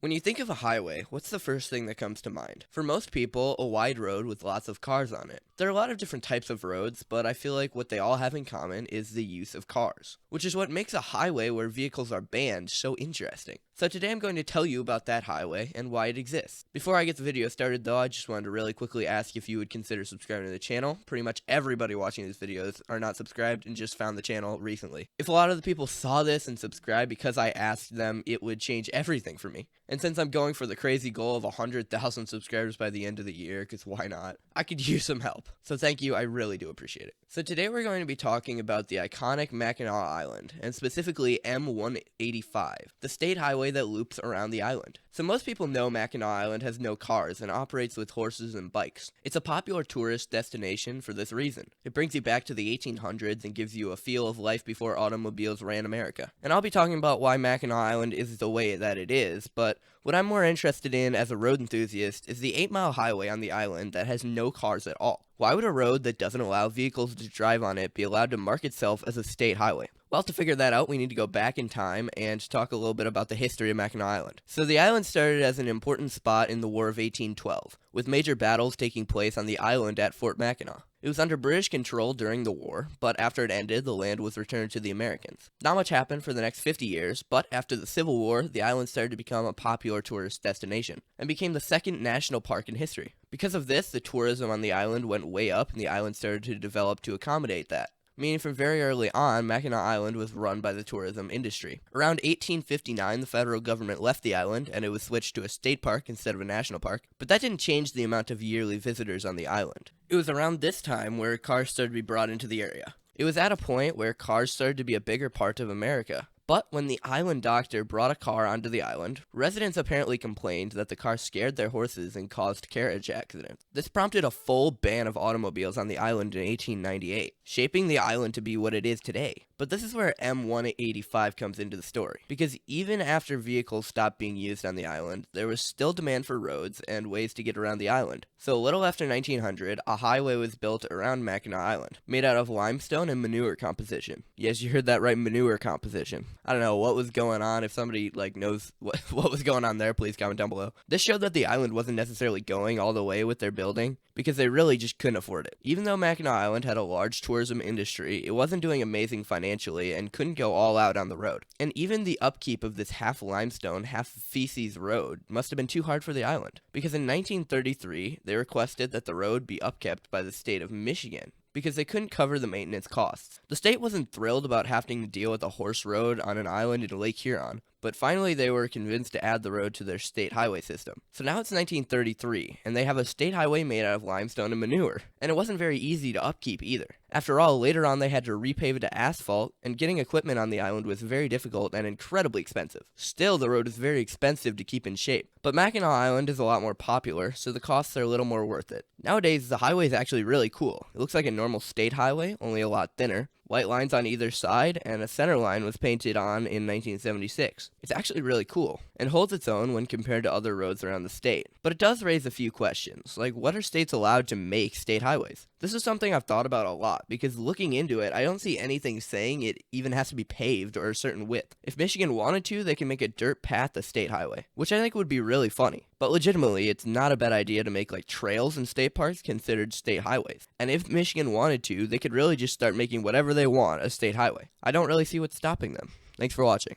When you think of a highway, what's the first thing that comes to mind? For most people, a wide road with lots of cars on it. There are a lot of different types of roads, but I feel like what they all have in common is the use of cars, which is what makes a highway where vehicles are banned so interesting. So today I'm going to tell you about that highway and why it exists. Before I get the video started though, I just wanted to really quickly ask if you would consider subscribing to the channel. Pretty much everybody watching these videos are not subscribed and just found the channel recently. If a lot of the people saw this and subscribed because I asked them, it would change everything for me. And since I'm going for the crazy goal of 100,000 subscribers by the end of the year, because why not, I could use some help. So thank you, I really do appreciate it. So today we're going to be talking about the iconic Mackinac Island, and specifically M185, the state highway that loops around the island. So most people know Mackinac Island has no cars and operates with horses and bikes. It's a popular tourist destination for this reason. It brings you back to the 1800s and gives you a feel of life before automobiles ran America. And I'll be talking about why Mackinac Island is the way that it is, but what I'm more interested in as a road enthusiast is the 8-mile highway on the island that has no cars at all. Why would a road that doesn't allow vehicles to drive on it be allowed to mark itself as a state highway? Well, to figure that out, we need to go back in time and talk a little bit about the history of Mackinac Island. So the island started as an important spot in the War of 1812, with major battles taking place on the island at Fort Mackinac. It was under British control during the war, but after it ended, the land was returned to the Americans. Not much happened for the next 50 years, but after the Civil War, the island started to become a popular tourist destination, and became the second national park in history. Because of this, the tourism on the island went way up, and the island started to develop to accommodate that. Meaning from very early on, Mackinac Island was run by the tourism industry. Around 1859, the federal government left the island, and it was switched to a state park instead of a national park, but that didn't change the amount of yearly visitors on the island. It was around this time where cars started to be brought into the area. It was at a point where cars started to be a bigger part of America. But when the island doctor brought a car onto the island, residents apparently complained that the car scared their horses and caused carriage accidents. This prompted a full ban of automobiles on the island in 1898, shaping the island to be what it is today. But this is where M185 comes into the story, because even after vehicles stopped being used on the island, there was still demand for roads and ways to get around the island. So a little after 1900, a highway was built around Mackinac Island, made out of limestone and manure composition. Yes, you heard that right, manure composition. I don't know what was going on. If somebody knows what was going on there, please comment down below. This showed that the island wasn't necessarily going all the way with their building, because they really just couldn't afford it. Even though Mackinac Island had a large tourism industry, it wasn't doing amazing financially and couldn't go all out on the road. And even the upkeep of this half limestone, half feces road must have been too hard for the island, because in 1933, they requested that the road be upkept by the state of Michigan, because they couldn't cover the maintenance costs. The state wasn't thrilled about having to deal with a horse road on an island in Lake Huron, but finally they were convinced to add the road to their state highway system. So now it's 1933, and they have a state highway made out of limestone and manure, and it wasn't very easy to upkeep either. After all, later on they had to repave it to asphalt, and getting equipment on the island was very difficult and incredibly expensive. Still, the road is very expensive to keep in shape, but Mackinac Island is a lot more popular, so the costs are a little more worth it. Nowadays, the highway is actually really cool. It looks like a normal state highway, only a lot thinner. White lines on either side, and a center line was painted on in 1976. It's actually really cool, and holds its own when compared to other roads around the state. But it does raise a few questions, like what are states allowed to make state highways? This is something I've thought about a lot, because looking into it, I don't see anything saying it even has to be paved or a certain width. If Michigan wanted to, they can make a dirt path a state highway, which I think would be really funny. But legitimately, it's not a bad idea to make trails in state parks considered state highways. And if Michigan wanted to, they could really just start making whatever they want a state highway. I don't really see what's stopping them. Thanks for watching.